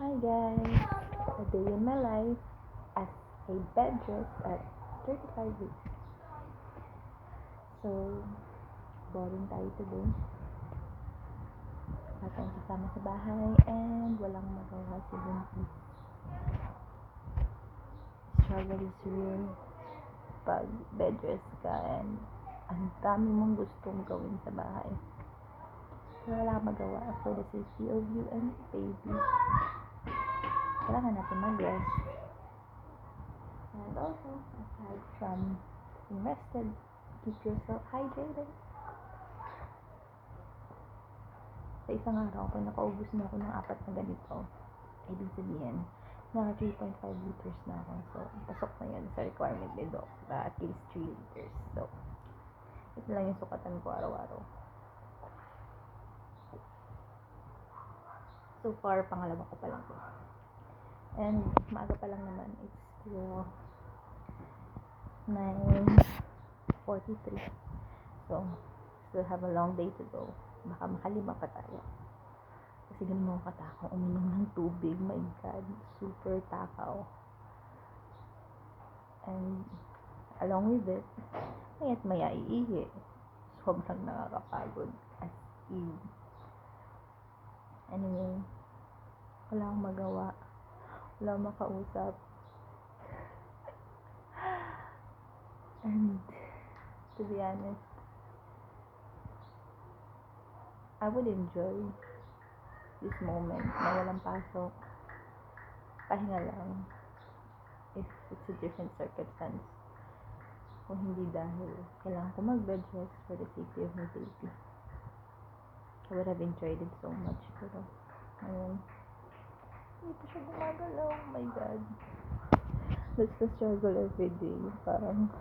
Hi guys! A day in my life as a bedrest at 35 weeks. So, boring tayo today. Wala tayong kasama sa bahay and walang magawa si Buntis. Struggle is real pag bedrest ka and ang dami mong gustong gawin sa bahay. Pero wala kang magawa for the safety of you and baby. Kailangan natin mag-rest. And also, aside from being rested, keep yourself hydrated. Sa isang araw, kung nakaubos na ako ng 4 na ganito, ibig sabihin, naka 3.5 liters na ako. So, pasok na yan sa requirement ni Doc na at least 3 liters. So, ito lang yung sukatan ko araw-araw. So far, pangalawa ko pa lang to. And maaga pa lang naman, it's still 9:43. So, still have a long day to go. Baka makalima pa tayo. Kasi ganun ako katakaw. Uminom ng tubig. My God, super takaw. And along with it, maya't maya iihi. Sobrang nakakapagod. As in. Anyway, wala akong magawa. Wala akong makausap. And to be honest, I would enjoy this moment na walang pasok. Pahinga lang. If it's a different circumstance. Kung hindi dahil kailangan ko mag-bed rest for the safety of my baby. I would have enjoyed it so much. Pero, ayun. Hindi pa siya gumagalaw. Oh my God. That's the struggle every day. Parang,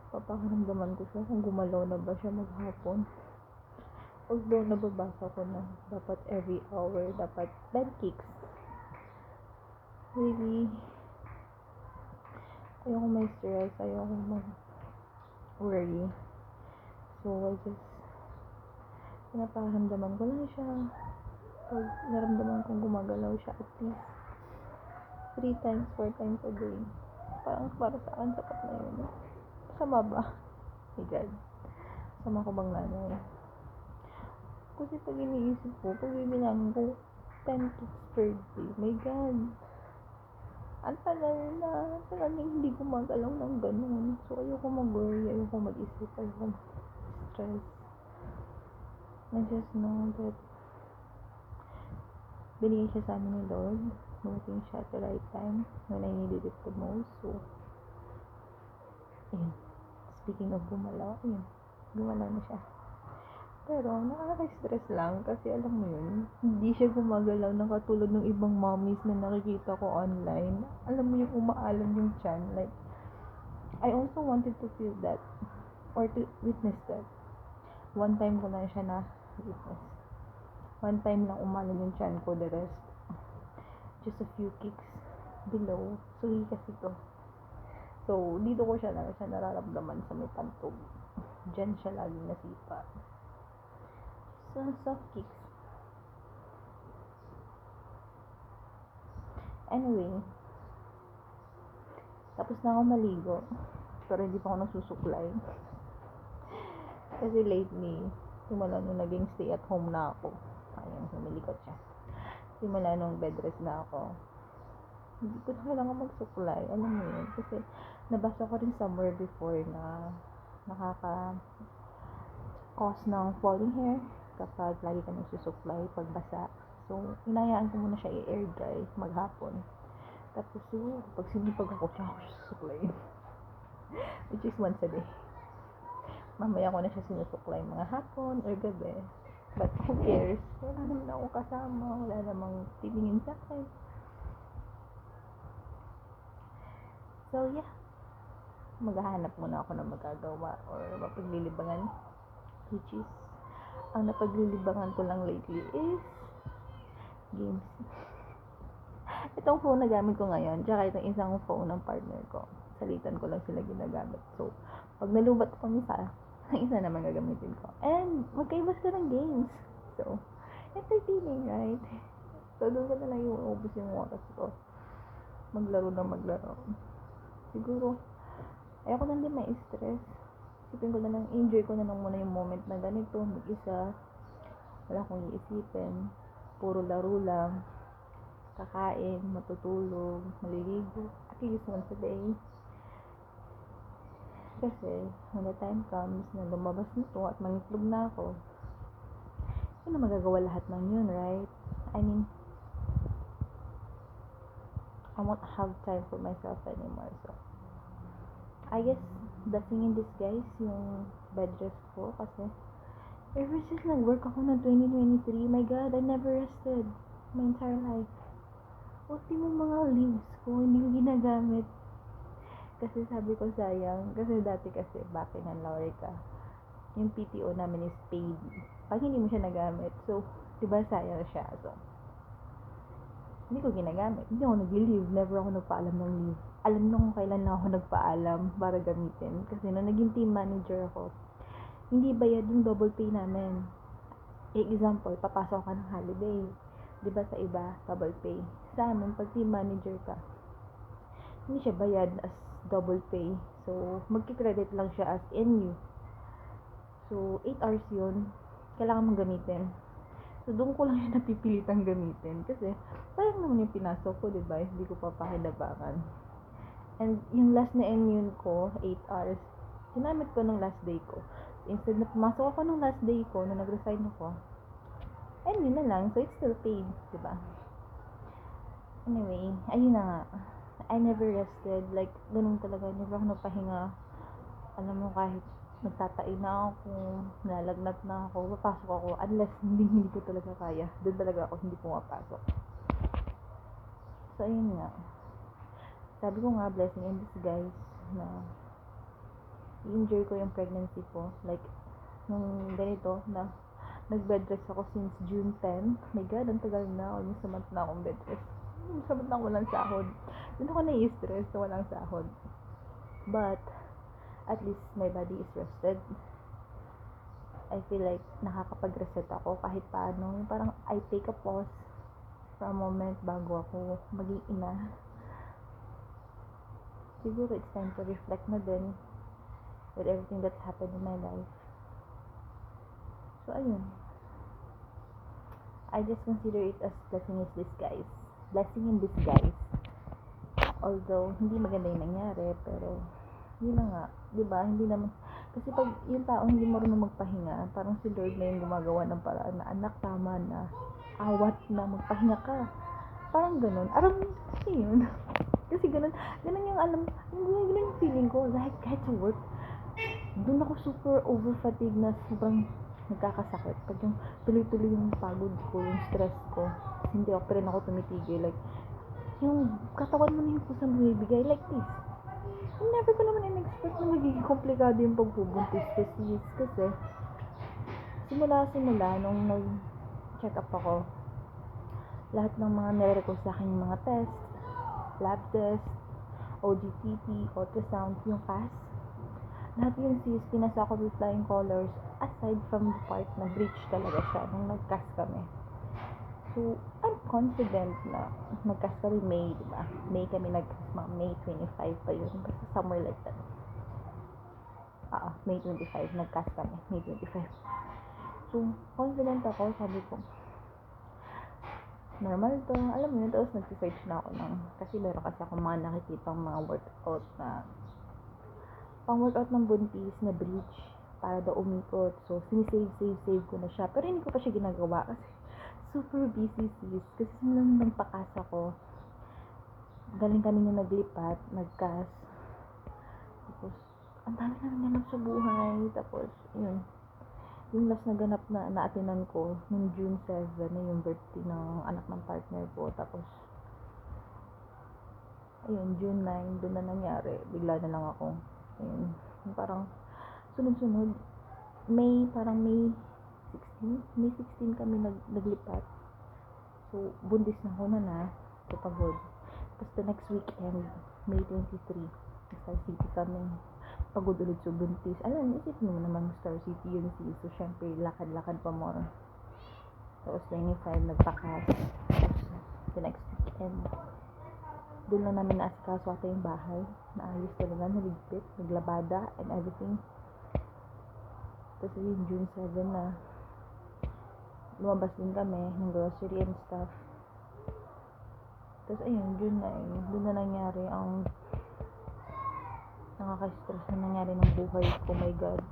papakaramdaman ko siya kung gumalaw na ba siya maghapon. Although, nababasa ko na dapat every hour, dapat bed kicks. Really, ayoko may stress, ayoko mag-worry. So, I just, pinaparamdaman ko lang siya. Pag naramdaman kong gumagalaw siya at least 3 times, 4 times a day. Parang para sa akin, sapat na yun. Sama ba? My God. Sama ko bang nanay? Kasi pag iniisip ko, pag bibilang ko 10 kicks per day, my God. Ang tagal na hindi gumagalaw ng ganun. So, ayoko mag-worry, ayoko mag-isip, ayoko mag-stress. I just know that binigay siya sa amin ni Lord. Dumating siya at the right time when I needed it the most. So, ayun. Speaking of gumalaw, ayun. Gumalaw na siya. Pero, nakaka-stress lang kasi alam mo yun, hindi siya gumagalaw ng katulad ng ibang mommies na nakikita ko online. Alam mo yung umaalam yung tiyan. Like, I also wanted to feel that or to witness that. One time ko lang siya na witness. One time lang umalam yung tiyan ko, the rest just a few kicks below. So, kasi to. So, dito ko siya nararamdaman sa may pantog. Diyan siya laging nasipa. So, soft kicks. Anyway, tapos na ako maligo. Pero hindi pa ako nagsusuklay. Kasi lately, simula nung naging stay at home na ako. Ayun, humilikot siya. Simula nung bed rest na ako, hindi ko na kailangan magsuklay. Alam mo yun. Kasi nabasa ko rin somewhere before na nakaka-cause ng falling hair kapag lagi ka nagsusuklay pagbasa. So, inayaan ko muna siya i-air dry maghapon. Tapos, pag sinipag ako siya susuklay. Which is once a day. Mamaya ko na siya sinusuklay mga hapon or gabi. But who cares? Wala naman akong kasama. Wala namang titingin sa akin. So, yeah. Maghahanap muna ako ng magagawa or mapaglilibangan. Which is, ang napaglilibangan ko lang lately is games. Itong phone na gamit ko ngayon, tsaka itong isang phone ng partner ko. Salitan ko lang sila ginagamit. So, pag nalubat ko isa, ang isa naman gagamitin ko. And, magkaiba sila ng games. So, entertaining, right? So, doon ko na lang yung ubus yung oras ko. Maglaro na maglaro. Siguro, ayoko na din ma-stress. Isipin ko na lang, enjoy ko na lang muna yung moment na ganito, mag-isa. Wala akong iisipin. Puro laro lang. Kakain, matutulog, maliligo. At least once a day. Kasi, when the time comes na lumabas na to at mangitlog na ako, hindi na magagawa lahat ng yun, right? I mean, I won't have time for myself anymore. So, I guess, blessing in disguise yung bed rest ko kasi ever since nag-work ako ng 2023, my God, I never rested my entire life. Ulti mo mga leaves ko, hindi ko ginagamit. Kasi sabi ko sayang, kasi dati kasi, back in Laurica, yung PTO namin is paid. Pag hindi mo siya nagamit, so, diba sayang siya. So, hindi ko ginagamit. Hindi ako nag-leave. Never ako nagpaalam ng leave. Alam nyo kung kailan na ako nagpaalam para gamitin. Kasi nung naging team manager ako, hindi bayad yung double pay namin. Example, papasok ka ng holiday. Diba sa iba, double pay. Sa amin, pag team manager ka, hindi siya bayad as double pay. So, magkikredit lang siya as NU. So, 8 hours yun. Kailangan mong gamitin. So, doon ko lang yung napipilitang gamitin. Kasi, sayang naman yung pinasok ko, diba? Hindi ko papakinabangan. And, yung last na NU ko, 8 hours, ginamit ko nung last day ko. Instead na pumasok ako nung last day ko, nung nag-resign ako, NU na lang. So, it's still paid, diba? Anyway, ayun na nga. I never rested. Like, ganun talaga. Never ako nagpahinga. Alam mo, kahit nagtatain na ako, nalagnat na ako, papasok ako, unless hindi ko talaga kaya. Doon talaga ako hindi pumapasok. So, ayun nga. Sabi ko nga, blessing in disguise, na i-enjoy ko yung pregnancy ko. Like, nung ganito, na nag-bed rest ako since June 10. My God, ang tagal na. Almost a month na akong bed rest. Sabat na walang sahod. Doon ako na-stress na walang sahod. But, at least my body is rested. I feel like nakakapag-reset ako kahit paano. Parang I take a pause for a moment bago ako maging ina. Siguro it's time to reflect na din with everything that's happened in my life. So, ayun. I just consider it as blessing in disguise. Blessing in disguise. Although, hindi maganda yung nangyari, pero yun na nga, diba? Hindi naman, kasi pag yung tao hindi marunong magpahinga, parang si Lord na yung gumagawa ng paraan na, anak, tama na, awat na, magpahinga ka. Parang ganun. Aram, kasi yun. Kasi ganun yung ganun yung feeling ko, like, kahit sa work, doon ako super over-fatigue na sobrang nagkakasakit. Pag yung tuloy-tuloy yung pagod ko, yung stress ko, hindi ako, pero ako tumitigil, like, yung katawan mo na yung kusang bumibigay, like this. Never ko naman in-expect na magiging komplikado yung pagbubuntis kasi simula nung nag-check up ako, lahat ng mga nire-request sa akin yung mga test, lab test, OGTT, ultrasound, yung CAS, lahat yung sis, pinasa ko with flying colors, aside from the part na breach talaga siya nung nag-CAS kami. So, I'm confident na nag-CAS kami May, diba? May kami nag-CAS, May 25 pa yun. Basta somewhere like that. May 25, nag-CAS kami. May 25. So, confident ako, sabi ko, normal to. Alam mo yun, tapos nag-search na ako kasi meron kasi ako mga nakikitang mga workout na, pang-workout ng buntis na breach para daw umikot. So, sinisave ko na siya. Pero hindi ko pa siya ginagawa kasi super busy sis. Kasi simulang nagpakas ako. Galing kami na naglipat, nagkas. Tapos, ang dami na nanganap sa buhay. Tapos, yun. Yung last na ganap na naatinan ko, nung June 7, na yung birthday ng anak ng partner ko. Tapos, ayun, June 9, doon na nangyari. Bigla na lang ako. Ayun. Parang, sunod-sunod. May 16 kami naglipat. So, buntis na ko na. So, pagod. Tapos, the next weekend, May 23, Star City kami. Pagod ulit sa buntis. Alam, isip mo naman Star City yun sis. So, syempre, lakad-lakad pa more. Tapos, 25, nagpakas. Tapos, the next weekend. Doon lang namin naasikaso ata yung bahay. Naayos talaga, naligpit, naglabada, and everything. Tapos yung June 7 na, lumabas din kami ng grocery and stuff. Tapos ayun, June 9, doon na nangyari ang nakaka-stress na nangyari ng buhay ko. Oh my God.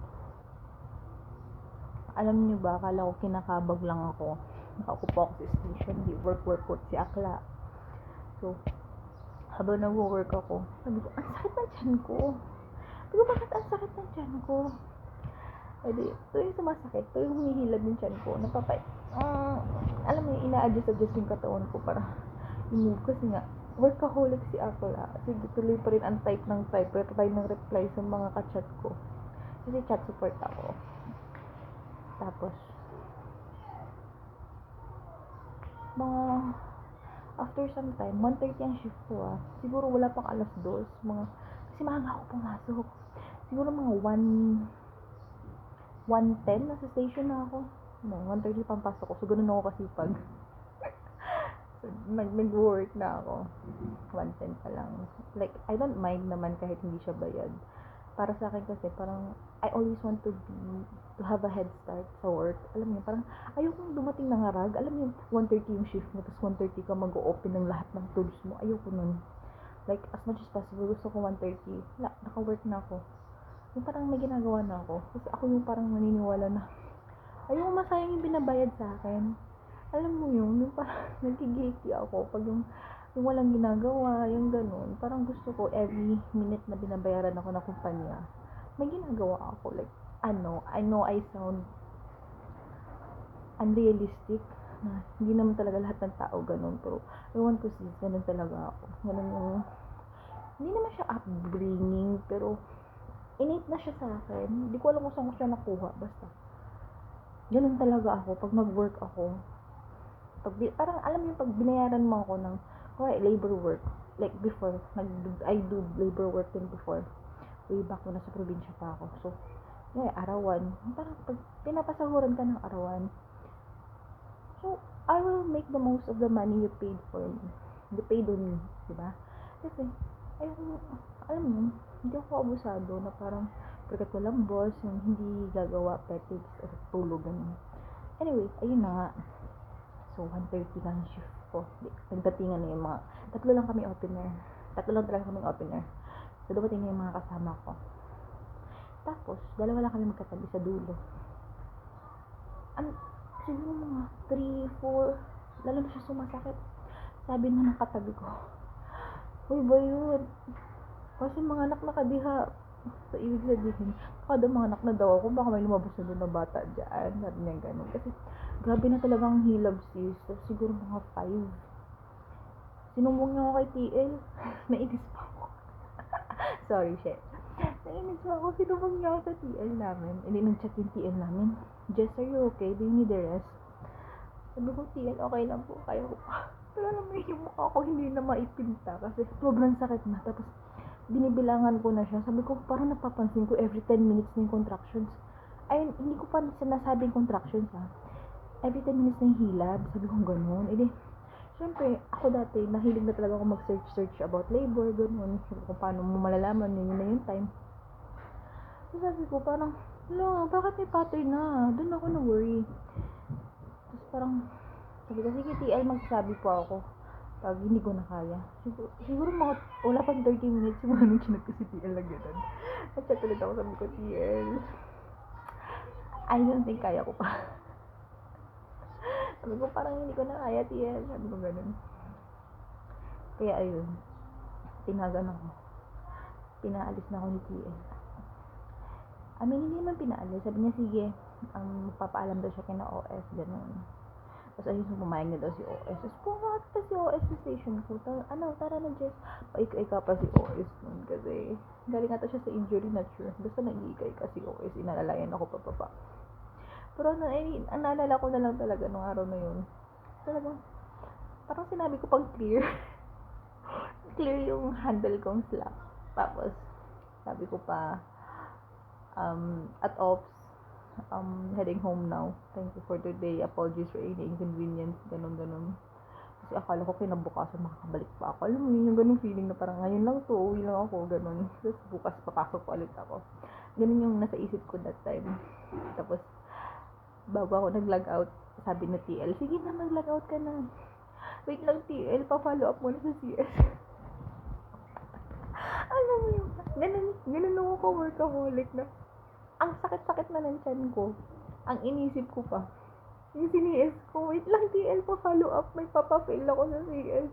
Alam niyo ba, akala ko kinakabag lang ako. Nakaupo ako sa station, di work si Akla. So, habang nag-work ako, sabi ko, ang sakit ng tiyan ko. Sabi ko, bakit ang sakit ng tiyan ko? E di, ito yung sumasakit, ito yung humihilab yung tiyan ko. Alam mo, ina-adjust yung katawan ko para i-move. Kasi nga, workaholic si Akla. Sige, tuloy pa rin ang type ng reply sa mga ka-chat ko. Kasi chat support ako. Tapos, after some time, 1:30 ang shift ko Siguro wala pang 2:00, kasi maaga ako pumasok. Siguro mga 1:10 nasa station na ako. No, 1:30 pang pasok ko. So, ganun ako kasipag. So, nag-work na ako. 1:10 pa lang. Like, I don't mind naman kahit hindi siya bayad. Para sa akin kasi, parang, I always want to have a head start sa work. Alam niyo, parang, ayokong dumating ng harag. Alam niyo, 1:30 yung shift mo, tapos 1:30 ka mag-o-open ng lahat ng tools mo. Ayoko nun. Like, as much as possible, gusto ko 1:30. Naka-work na ako. Yung parang may ginagawa na ako. Kasi ako yung parang naniniwala na, ayoko masayang yung binabayad sa akin. Alam mo yung parang nagigilty ako pag yung walang ginagawa, yung ganun. Parang gusto ko every minute na binabayaran ako ng kumpanya, may ginagawa ako. Like, I know I sound unrealistic na hindi naman talaga lahat ng tao ganun, pero I want to see, ganun talaga ako. Ganun yung, hindi naman siya upbringing, pero innate na siya sa akin. Hindi ko alam kung saan ko siya nakuha, basta ganun talaga ako pag nag-work ako. Parang alam mo, pag binayaran mo ako ng labor work, like before, I do labor work din before, way back na sa probinsya pa ako. So, arawan, parang pag pinapasahuran ka ng arawan, so, I will make the most of the money you paid for me. You paid on me, diba? Kasi, alam mo, hindi ako abusado na parang, pagkat walang boss, yung hindi gagawa, petics, or tulog, ganun. Anyway, ayun na nga. So, 1:30 lang shift ko. Nagdatingan na yung mga, tatlo lang talaga kaming opener. So, dumating na yung mga kasama ko. Tapos, dalawa lang kami magkatabi sa dulo. Siguro mga 3, 4, lalo na siya sumasakit. Sabi na ng katabi ko, uy ba yun? Kasi mga anak nakadiha. So, ibig sabihin, kada mga anak na daw ako, baka may lumabas na doon na bata dyan. Sabi niya ganun. Kasi, grabe na talagang hilab sis. So, siguro mga 5. Sinumbong niya ako kay TL. Nainis pa ako. Sorry, shit. Nainis pa ako. Sinumbong niya ako sa TL namin. Hindi nag-chat yung TL namin. Jess, are you okay? Do you need the rest? Sabi ko, TL, okay lang po. Kaya ko pa. Pero alam mo, yung mukha ko hindi na maipinta. Kasi sobrang sakit na. Tapos, binibilangan ko na siya. Sabi ko, parang napapansin ko every 10 minutes na yung contractions. Ay, hindi ko pa sinasabing contractions Every 10 minutes na yung hilab. Sabi ko, ganun. Syempre, ako dati, nahilig na talaga ako mag-search about labor, ganun. Kung paano mo malalaman, yun na yung time. So, sabi ko, parang, bakit may pattern na? Doon ako na-worry. Tapos parang, sabi ko, sige TL, magsasabi po ako pag hindi ko na kaya. Siguro mga, wala pang 30 minutes, siguro nung chinag ko si TL na gano'n. At ulit ako, sabi ko, TL, I don't think kaya ko pa. Sabi ko, parang hindi ko na kaya, TL. Sabi ko gano'n. Kaya ayun, tinagan ako. Pinaalis na ako ni TL. Hindi naman pinaalis. Sabi niya, sige, magpapaalam daw siya kina OS, gano'n. Tapos ayun, pumayag na daw si OS. Tapos pumayag pa si OS sa station ko. Tara na Jess. Paikay-ka pa si OS nun. Kasi galing ata siya sa injury, not sure. Basta nag-iikay ka si OS. Inalalayan ako pa. Pero naalala ko na lang talaga nung araw na yun. Talagang, parang sinabi ko pag clear. Clear yung handle kong slap. Tapos, sabi ko pa, at ops, heading home now. Thank you for today. Apologies for any inconvenience. Ganun. Kasi akala ko kinabukasan makakabalik pa ako. Alam mo yun, yung ganung feeling na parang ngayon lang to, uwi lang ako, ganun. Tapos bukas papasok pa ulit ako. Ganun yung nasa isip ko that time. Tapos, bago ako nag-log out, sabi na TL, sige na, mag-log out ka na. Wait lang TL, pa-follow up muna sa CS. Alam mo yun, ganun ako workaholic na. Ang sakit-sakit na ng tiyan ko. Ang inisip ko pa, yung sinis ko, wait lang TL, pa-follow up, may papafail ako sa CS.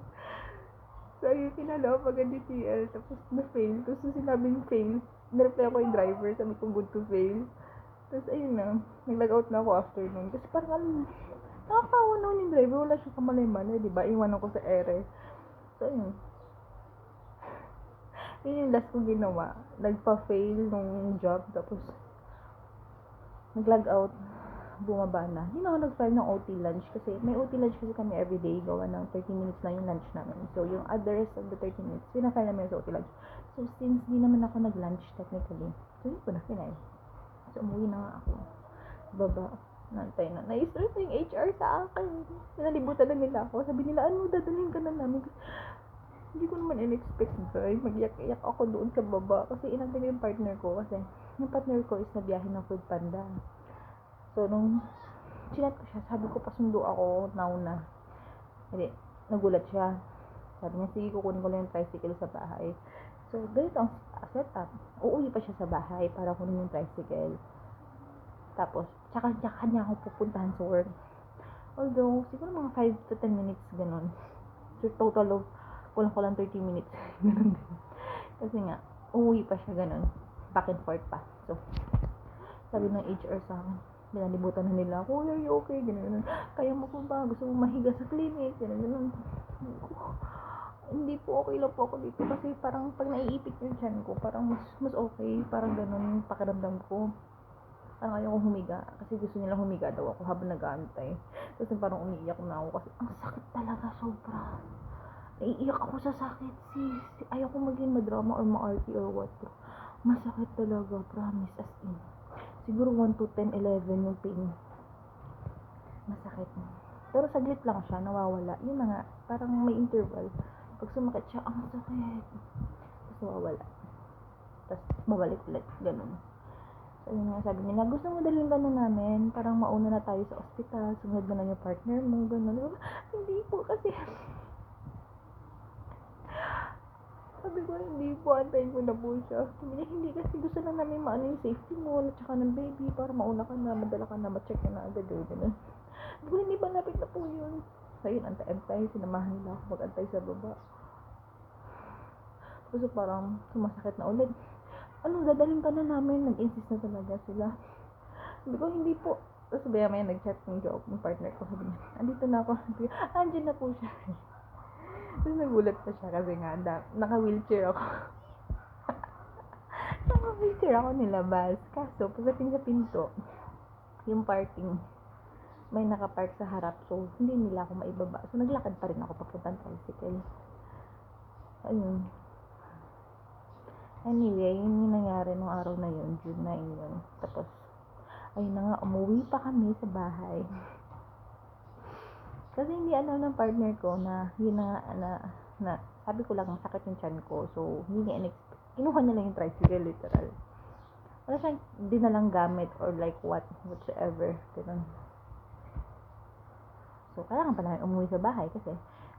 So, ayun, pinalo up agad ni TL, tapos na-fail. Tapos yung sinabing fail, nireply ako yung driver, sabi ko good to fail. Tapos ayun na, nag-log out na ako after nun. Kasi parang alam, nakakawa naman yung driver, wala siya kamalay-malay, diba? Iwan ako sa ere. So ayun. Yun yung last kong ginawa. Nagpa-fail nung job, tapos nag-log out, bumaba na. Hindi na ako nag-file ng OT lunch kasi may OT lunch kasi kami everyday, gawa ng 30 minutes lang yung lunch namin. So, yung others of the 30 minutes, pinafile namin sa OT lunch. So, since di naman ako nag-lunch technically, so yun ko na final. So, umuwi na nga ako. Baba, nantay na. Na-stress na yung HR sa akin. Pinalibutan na nila ako. Sabi nila, ano, dadalhin ka na namin. Hindi ko naman in-expect, guys. Mag-iyak-iyak ako doon sa baba. Kasi inantay ko yung partner ko. Kasi yung partner ko is nabiyahe ng Food Panda. So, nung chinat ko siya, sabi ko, pasundo ako, nauna. Hindi, nagulat siya. Sabi niya, sige, kukunin ko lang yung tricycle sa bahay. So, ganito ang setup. Uuwi pa siya sa bahay para kunin yung tricycle. Tapos, tsaka niya ako pupuntahan sa work. Although, siguro mga 5 to 10 minutes, ganun. So, total of, kulang 30 minutes. Ganun din. Kasi nga, uuwi pa siya, ganun. Back and forth pa. So, sabi ng HR sa akin, pinalibutan na nila ako, are you okay? Ganun. Kaya mo po ba? Gusto mo mahiga sa clinic? Ganun. Hindi po, okay lang po ako dito. Kasi parang pag naiipit yung tiyan ko, parang mas okay. Parang ganun yung pakiramdam ko. Parang ayaw ko humiga. Kasi gusto nila humiga daw ako habang nag-aantay. Kasi parang umiiyak na ako kasi ang sakit talaga sobra. Naiiyak ako sa sakit. Ayaw ko maging madrama or ma-RT or what. Masakit talaga, promise, as in. Siguro 1 to 10, 11 yung pain. Masakit. Pero saglit lang siya, nawawala. Yun na nga, parang may interval. Pag sumakit siya, ang sakit. Tapos nawawala. Tapos babalik ulit, ganun. So yun nga, sabi nila, gusto mo dalhin ka na namin, parang mauna na tayo sa ospital, sunod na lang yung partner mo, ganun. Hindi po kasi, sabi ko, hindi po, antayin ko na po siya. Sabi niya, hindi kasi gusto na namin maano yung safety mo, at saka ng baby, para mauna ka na, madala ka na, ma-check ka na agad, ganun. Sabi ko, hindi ba lapit na po yun? So yun, antay-antay, sinamahan nila ako mag-antay sa baba. So parang sumasakit na ulit. Ano, dadalhin ka na namin, nag-insist na talaga sila. Sabi ko, hindi po. Tapos sabi may nag-chat ng job, ng partner ko, sabi niya, andito na ako. Sabi ko, andyan na po siya. Tapos nagulat pa siya kasi nga, naka-wheelchair ako. Naka-wheelchair ako nilabas. Kaso, pagdating sa pinto, yung parking, may nakapark sa harap. So, hindi nila ako maibaba. So, naglakad pa rin ako papuntang tricycle. Ayun. Anyway, yun yung nangyari nung araw na yun. June 9 yun. Tapos, ayun na nga, umuwi pa kami sa bahay. Kasi hindi alam ng partner ko na yun na sabi ko lang sakit yung tiyan ko. So, hindi niya kinuha niya lang yung tricycle, literal. Wala siyang dinalang gamit or like whatsoever. Ganun. So, kailangan pa namin umuwi sa bahay kasi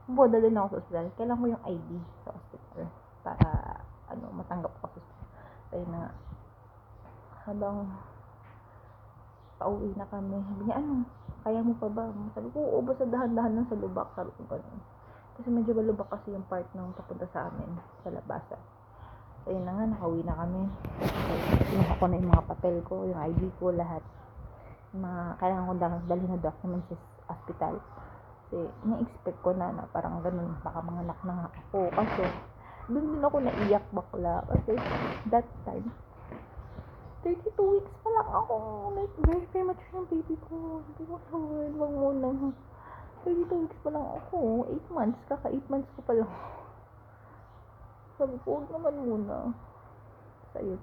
kung dadalhin ako sa ospital, kailangan ko yung ID sa ospital para matanggap ako sa ospital. Kaya na habang pauwi na kami, sabi niya, kaya mo pa ba? Sabi ko, oo, basta dahan-dahan lang sa lubak. Sabi ko ganun. Kasi medyo malubak kasi yung part ng papunta sa amin, sa labasan. So, yun na nga, nakauwi na kami. Kinuha ko na yung mga papel ko, yung ID ko, lahat. Yung mga kailangan ko dalhin na documents sa hospital. Kasi, na-expect ko na parang ganun, baka mga anak na nga ako. Kasi, doon din ako naiyak bakla. Kasi, that time, 32 weeks pa lang ako. Like, very premature yung baby ko. Hindi ko wag muna. 32 weeks pa lang ako. 8 months. Kaka 8 months ko pa lang. Sabi ko, huwag naman muna. Sayot.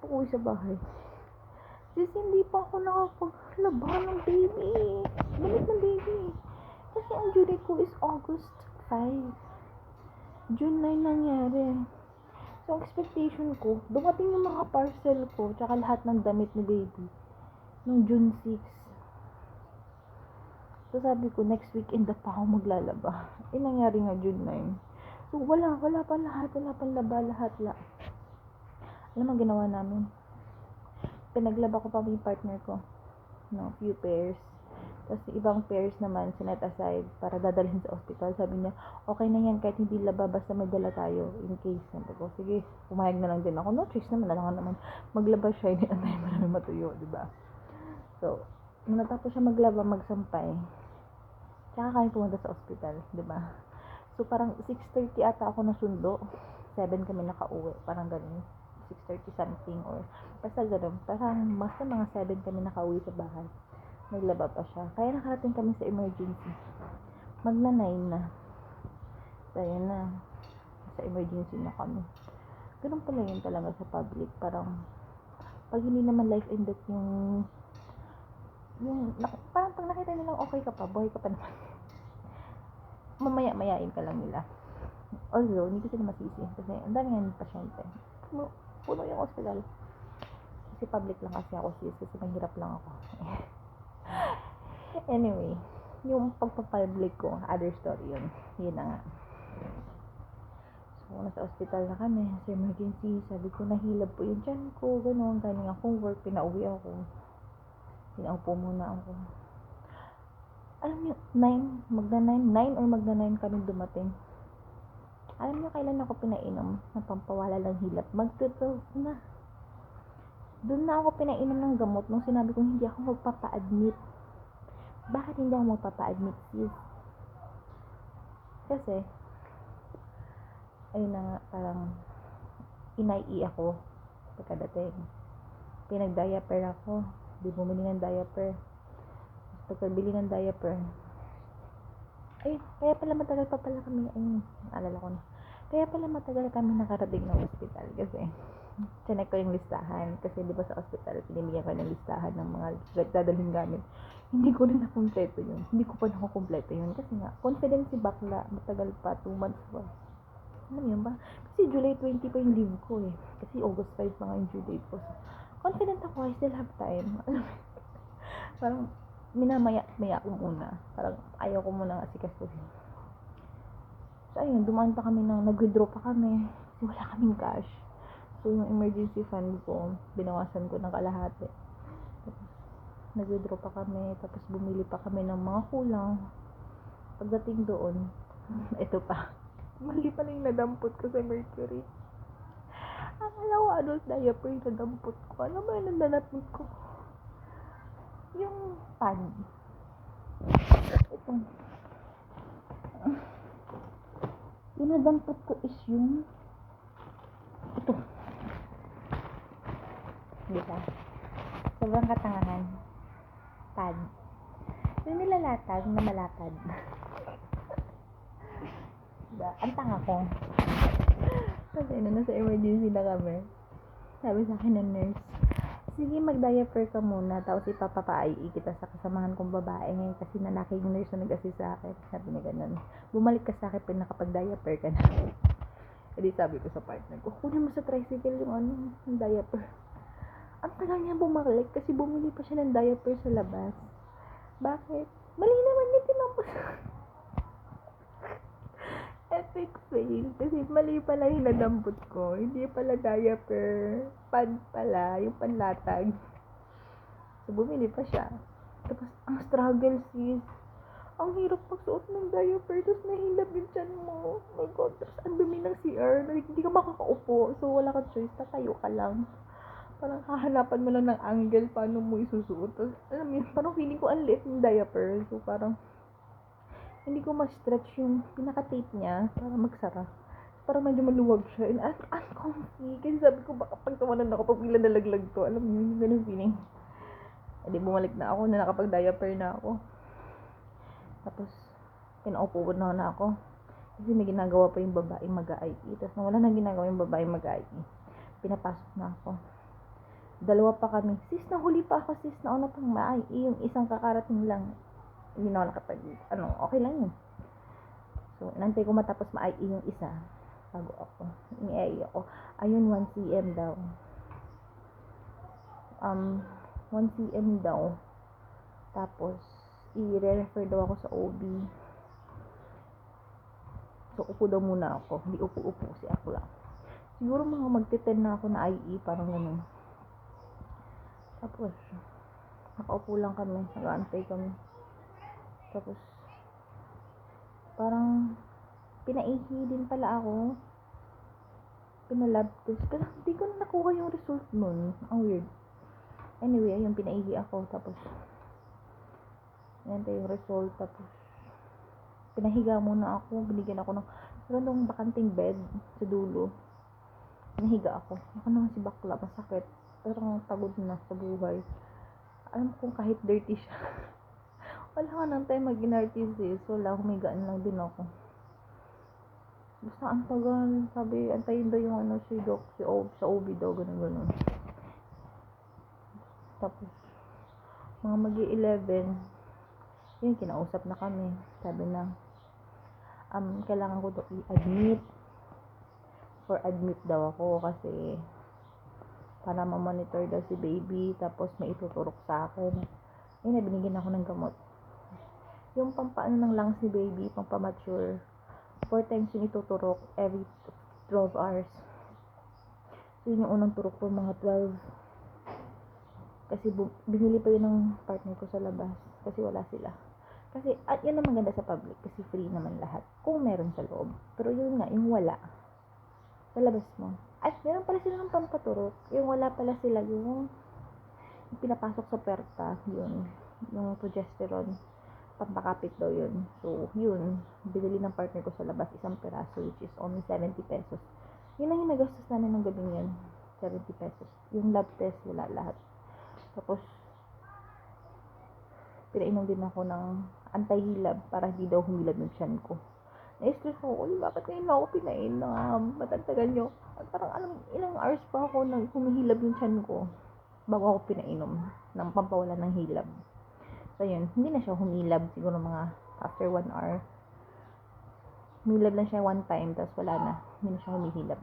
Pag-uwi sa bahay. Sis, hindi pa ako nakapaglaba ng baby. Damit ng baby. Kasi ang due date ko is August 5. June 9 nangyari. So, ang expectation ko, dumating yung mga parcel ko, tsaka lahat ng damit ni baby, nung June 6. So, sabi ko, next weekend na pa ako maglalaba. Nangyari nga June 9. So, wala pa lahat, wala pang laba, lahat. Alam mo, ginawa namin? Pinaglaba ko pa yung partner ko. No, few pairs. Tapos ibang pairs naman, sinet aside para dadalhin sa hospital. Sabi niya, okay na yan, kahit hindi laba, basta may dala tayo. In case, sabi ko, sige, pumayag na lang din ako. No choice naman, alam naman, maglaba siya, hindi antay mo namin matuyo, diba? So, nung natapos siya maglaba, magsampay. Tsaka kami pumunta sa hospital, diba? So, parang 6:30 ata ako nasundo. 7 kami nakauwi, parang ganun. 6:30 something or basta gano'n. Parang basta mga 7 kami nakauwi sa bahay. Naglaba pa siya. Kaya nakarating kami sa emergency. Magna 9 na. So, yun na. Sa emergency na kami. Ganun pala yun talaga sa public. Parang pag hindi naman life and death yung parang pag nakita nilang okay ka pa, buhay ka pa naman. Mamaya-mayain ka lang nila. Although, hindi ko sila masisi. Kasi ang dami nga ng pasyente. Puno yung hospital. Kasi public lang kasi ako, sis. Kasi mahirap lang ako. Anyway, yung pagpapublic ko, other story yun. Yun na nga. So, nasa hospital na kami. Sa emergency, sabi ko, nahilab po yung tiyan ko. Ganon, galing akong work. Pinauwi ako. Pinaupo muna ako. Alam niyo, 9 or magna 9 kami dumating. Alam niyo kailan ako pinainom ng pampawala ng hilap? Mag-12 na. Doon na ako pinainom ng gamot nung sinabi kong hindi ako magpapa-admit. Bakit hindi ako magpapa-admit, sis? Kasi, ayun na nga, parang inai ako pagkadating. Pinag-diaper ako. Di bumili ng diaper. Pagkabili ng diaper, ayun, kaya pala matagal pa pala kami, ayun, naalala ko na. Kaya pala matagal kami nakarating ng hospital kasi chinek ko yung listahan. Kasi di ba sa hospital, pinimigyan ko ng listahan ng mga dadalhin gamit. Hindi ko rin nakumpleto yun. Hindi ko pa nakukumpleto yun. Kasi nga, confidence si bakla, matagal pa, 2 months pa. Alam yun ba? Kasi July 20 pa yung leave ko eh. Kasi August 5 pa nga yung due date ko. So, confident ako, I still have time. Parang, minamaya ko muna. Parang, ayaw ko muna asikasuhin. So, ayun, dumaan pa kami nag-withdraw pa kami. Kasi wala kaming cash. So, yung emergency fund ko, binawasan ko ng kalahati. Tapos, nag-withdraw pa kami. Tapos, bumili pa kami ng mga kulang. Pagdating doon, ito pa. Mali pala yung nadampot ko sa Mercury. Akala ko adult diaper yung nadampot ko. Ano ba yung nadampot ko? Yung pad. Ito. Yung nadampot ko is yung ito. Diba? Sobrang katangahan. Pad. Yung nilalatag na malapad. Diba? Ang tanga ko. Kasi nasa emergency na kami. Sabi sa akin ng nurse, sige, mag-diaper ka muna, tapos ipapapa-IE kita sa kasamahan kong babae ngayon kasi lalaki yung nurse na nag-assist sa akin. Sabi niya ganun. Bumalik ka sa akin pag nakapag-diaper ka na. Edi sabi ko sa partner ko, kunin mo sa tricycle yung yung diaper. Ang tagal niya bumalik kasi bumili pa siya ng diaper sa labas. Bakit? Mali naman niya tinampos. Epic fail. Kasi mali pala yung nadampot ko. Hindi pala diaper. Pad pala. Yung panlatag. So, bumili pa siya. Tapos, ang struggle, sis. Ang hirap magsuot ng diaper. Tapos, nahilab yung tiyan mo. Oh my God. Tapos, ang dumi ng CR. Hindi ka makakaupo. So, wala ka choice. Tatayo ka lang. Parang hahanapan mo lang ng angle paano mo isusuot. Tapos, alam mo yun, parang feeling ko ang liit ng diaper. So, parang hindi ko ma-stretch yung pinaka-tape niya para magsara. Parang medyo maluwag siya. And uncomfy. Kasi sabi ko, baka pag tumanan ako, pag bigla nalaglag to. Alam mo yung ganun feeling. Hindi, bumalik na ako, na nakapag-diaper na ako. Tapos, pinaupo na ako. Kasi may ginagawa pa yung babaeng mag-IE. Tapos, wala nang ginagawa yung babaeng mag-IE. Pinapasok na ako. Dalawa pa kami. Sis, nahuli pa ako, sis. Nauna pang ma-IE. Yung isang kakarating lang. Hindi na ako okay lang yun. So, inantay ko matapos ma-IE yung isa. Bago ako. I-IE ako. Ayun, 1 cm daw. 1 cm daw. Tapos, i-refer daw ako sa OB. So, upo daw muna ako. Hindi upo-upo kasi ako lang. Siguro mga magte-10 na ako na IE. Parang ganun. Tapos, nakaupo lang kami. Nag-aantay kami. Tapos, parang, pinaihi din pala ako. Pinalab test. Pero hindi ko na nakuha yung result nun. Ang weird. Anyway, ayun, pinaihi ako. Tapos, nantay yung result. Tapos, pinahiga muna ako. Binigyan ako ng, meron nung bakanting bed sa dulo. Pinahiga ako. Ako naman si bakla. Masakit. Pero pagod na sa buhay. Alam kong kahit dirty siya. Wala ka nang time mag-inartist eh. So, wala, humigaan lang din ako. Basta ang tagal. Sabi, antayin daw yung si Doc, sa OB daw, ganun. Tapos, mga magi-11, yun, kinausap na kami. Sabi na, kailangan ko daw i-admit. For admit daw ako kasi para ma-monitor daw si baby. Tapos, may ituturok sa akin. Yun, binigyan ako ng gamot. Yung pampaano ng lungs ni baby, pampamature, 4 times yung ituturok every 12 hours. So, yun yung unang turok po, mga 12. Kasi binili pa yun ng partner ko sa labas. Kasi wala sila. Kasi, at yun ang maganda sa public. Kasi free naman lahat. Kung meron sa loob. Pero yun nga, yung wala. Sa labas mo. Ay, meron pala sila ng pampaturok. Yung wala pala sila, yung pinapasok sa puwerta. Yun. Yung progesterone. Pampakapit daw yun. So, yun. Binili ng partner ko sa labas. Isang peraso, which is only 70 pesos. Yun ang yung nagastos namin ng gabing yun. 70 pesos. Yung lab test, wala lahat. Tapos, pinainom din ako ng anti-hilab para hindi daw humilab yung tiyan ko. Na-stress ako, bakit ngayon na ako pinainom? Matantagal nyo. At parang ilang hours pa ako nang humihilab yung tiyan ko bago ako pinainom ng pampawala ng hilab. So, yun. Hindi na siya humilab. Siguro mga after 1 hour. Humilab lang siya 1 time, tapos wala na. Hindi na siya humihilab.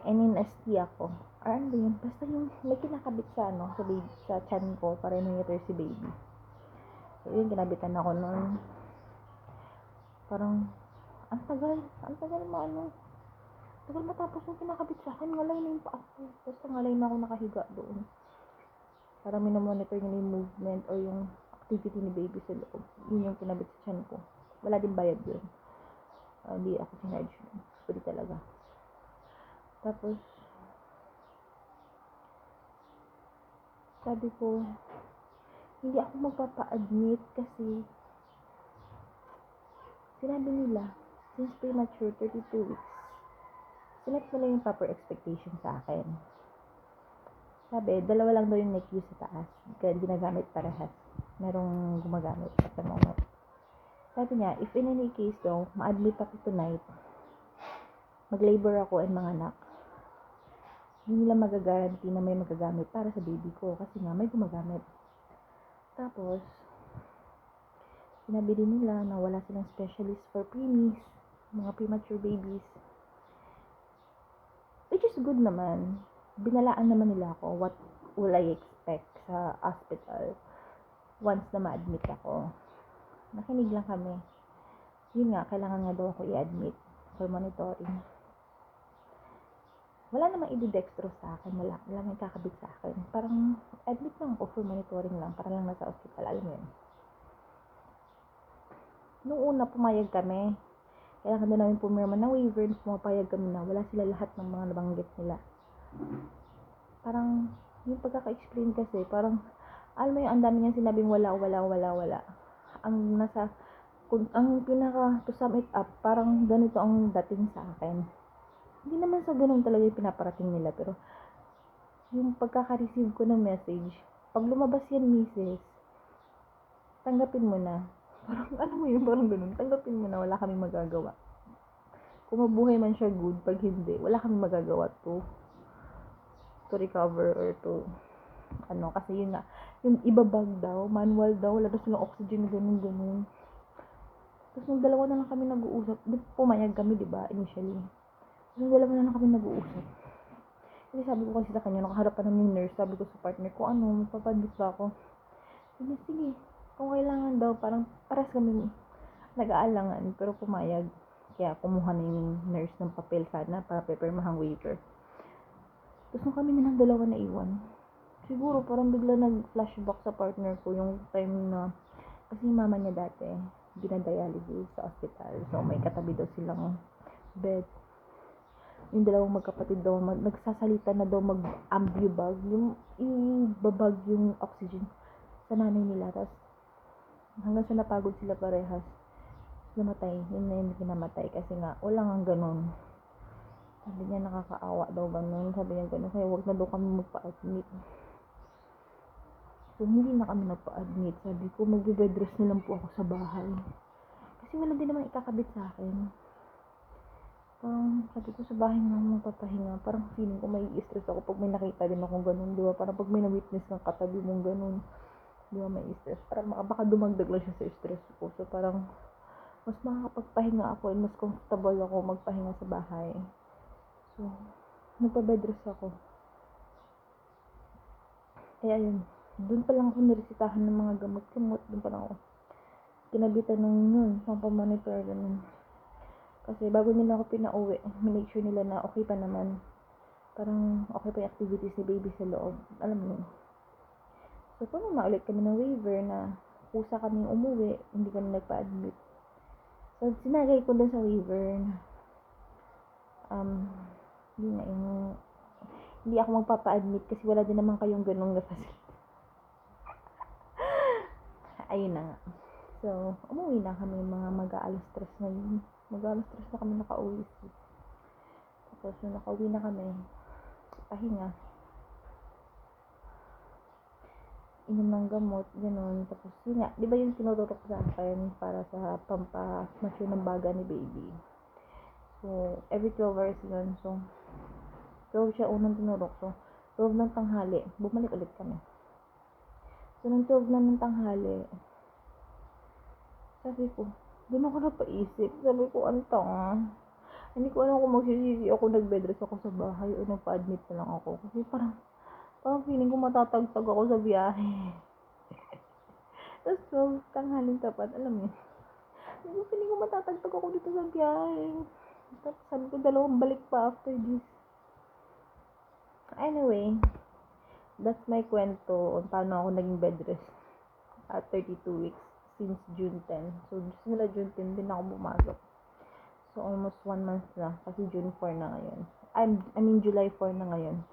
NNST ako. Or ano yun? Basta yung may kinakabit sa sa baby, sa tiyan ko para monitor si baby. So, yun, kinabitan ako noon. Parang, ang tagal tagal matapos yung kinakabit sa akin. Ngalay na yung paa ko. Basta ngalay na ako nakahiga doon. Para minomonitor niya yung movement or yung activity ni baby sa loob. Yun yung kinabit sa tiyan ko. Wala din bayad yun. Hindi ako sinarge yun. Pwede talaga. Tapos, sabi ko, hindi ako magpapa-admit kasi sinabi nila, since premature, 32 weeks, sinet nila yung proper expectation sa akin. Sabi, 2 lang daw yung NICU sa taas. Kaya ginagamit parehas. Merong gumagamit at the moment. Sabi niya, if in any case daw, ma-admit ako tonight, mag-labor ako and mga anak, hindi nila magagaranti na may magagamit para sa baby ko kasi nga may gumagamit. Tapos, sinabi din nila na wala silang specialist for preemies, mga premature babies. Which is good naman. Binalaan naman nila ako what will I expect sa hospital once na ma-admit ako. Nakinig lang kami. Yun nga, kailangan nga daw ako i-admit for monitoring. Wala namang i-dextro sa akin. Wala may kakabit sa akin. Parang admit lang ako for monitoring lang. Para lang nasa hospital. Alam mo yun. Noong una, pumayag kami. Kailangan din namin pumirma ng waiver. Pumapayag kami na wala sila lahat ng mga nabanggit nila. Parang, yung pagkaka-explain kasi, parang, alam mo yung ang dami niyang sinabing wala. Ang pinaka, to sum it up, parang ganito ang dating sa akin. Hindi naman sa ganun talaga yung pinaparating nila, pero yung pagkaka-receive ko ng message, pag lumabas yan, misis, tanggapin mo na. Parang, alam mo yun, parang ganun, tanggapin mo na, wala kaming magagawa. Kung mabuhay man siya good, pag hindi, wala kaming magagawa to. to recover or to kasi yun nga, yung ibabag daw, manual daw, wala daw silang oxygen, ganun. Tapos nung dalawa na lang kami nag-uusap, pumayag kami, diba, initially. Tapos nung dalawa na lang kami nag-uusap. Kasi sabi ko kasi sa kanya, nakaharap pa namin yung nurse, sabi ko sa partner ko, magpapadmit ba ako? Sige, kung kailangan daw, parang paras kami nag-aalangan, pero pumayag. Kaya kumuha na yung nurse ng papel sana para pepirmahang waiver. Tapos nung kami na ng dalawa na iwan, siguro parang bigla nag-flashback sa partner ko yung time na, kasi mama niya dati, dinadialysis sa hospital. So, may katabi daw silang bed. Yung dalawang magkapatid daw, nagsasalita na daw mag-ambubag, yung ibabag yung oxygen sa nanay nila. Tapos, hanggang sa napagod sila parehas, namatay. Yun na yung kinamatay kasi nga, wala nga ganun. Sabi niya, nakakaawa daw ganun. Sabi niya ganun, kaya wag na daw kami magpa-admit. So, hindi na kami nagpa-admit. Sabi ko, mag-bed rest na lang po ako sa bahay. Kasi wala din naman ikakabit sa akin. Parang, sabi ko, sa bahay na ako magpapahinga. Parang feeling ko may stress ako pag may nakita din akong ganun. Diba? Parang pag may na-witness ng katabi mong ganun. Diba, may stress. Parang baka dumagdag lang siya sa stress ko. So, parang, mas makakapagpahinga ako and mas comfortable ako magpahinga sa bahay. So, nagpa-bed rest ako. Kaya yun. Doon pa lang ako niresitahan ng mga gamot-gamot. Doon pa lang ako kinabitan ng yun, pampamonitor, ganun. Kasi bago nila ako pinauwi, make sure nila na okay pa naman. Parang okay pa yung activities ni baby sa loob. Alam mo yun. So, kung maulit kami ng waiver na kusa kami umuwi, hindi kami nagpa-admit. So, sinagay ko doon sa waiver na hindi ako magpapa-admit kasi wala din naman kayong ganung na facility. Ayun na nga. So, umuwi na kami mga mag-aalas 3 na yun. Mag-aalas 3 na kami nakauwi. Tapos, nung nakauwi na kami, pahinga. Inom ng gamot, gano'n. Tapos, yun nga, di ba yung tinuturok sa akin para sa pampamasyon ng baga ni baby? So, every 12 hours yun. So, 12 siya unang tinurok. So, 12 ng tanghali, bumalik ulit kami. So, nung 12 na ng tanghali, sabi ko, doon ako napaisip. Sabi ko, hindi ko alam kung magsisisi ako, nag-bedrest ako sa bahay o nagpa-admit na lang ako. Kasi parang feeling ko matatagtag ako sa biyahe. Tapos 12, tanghaling tapat, alam mo yun. Feeling ko matatagtag ako dito sa biyahe. Tapos sabi ko, dalawang balik pa after this. Anyway, that's my kwento on paano ako naging bedrest at 32 weeks since June 10. So, simula June 10 din ako pumasok. So, almost 1 month na kasi June 4 na ngayon. I mean, July 4 na ngayon.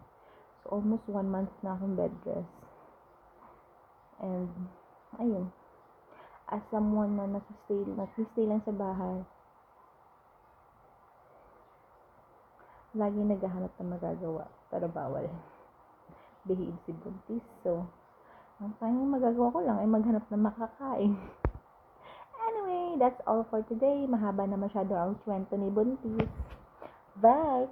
So, almost 1 month na akong bedrest. And, ayun. As someone na nag-stay lang sa bahay, lagi naghahanap ng magagawa, pero bawal. Behave si buntis. So, ang tanging magagawa ko lang ay maghanap ng makakain. Anyway, that's all for today. Mahaba na masyado ang kwento ni buntis. Bye!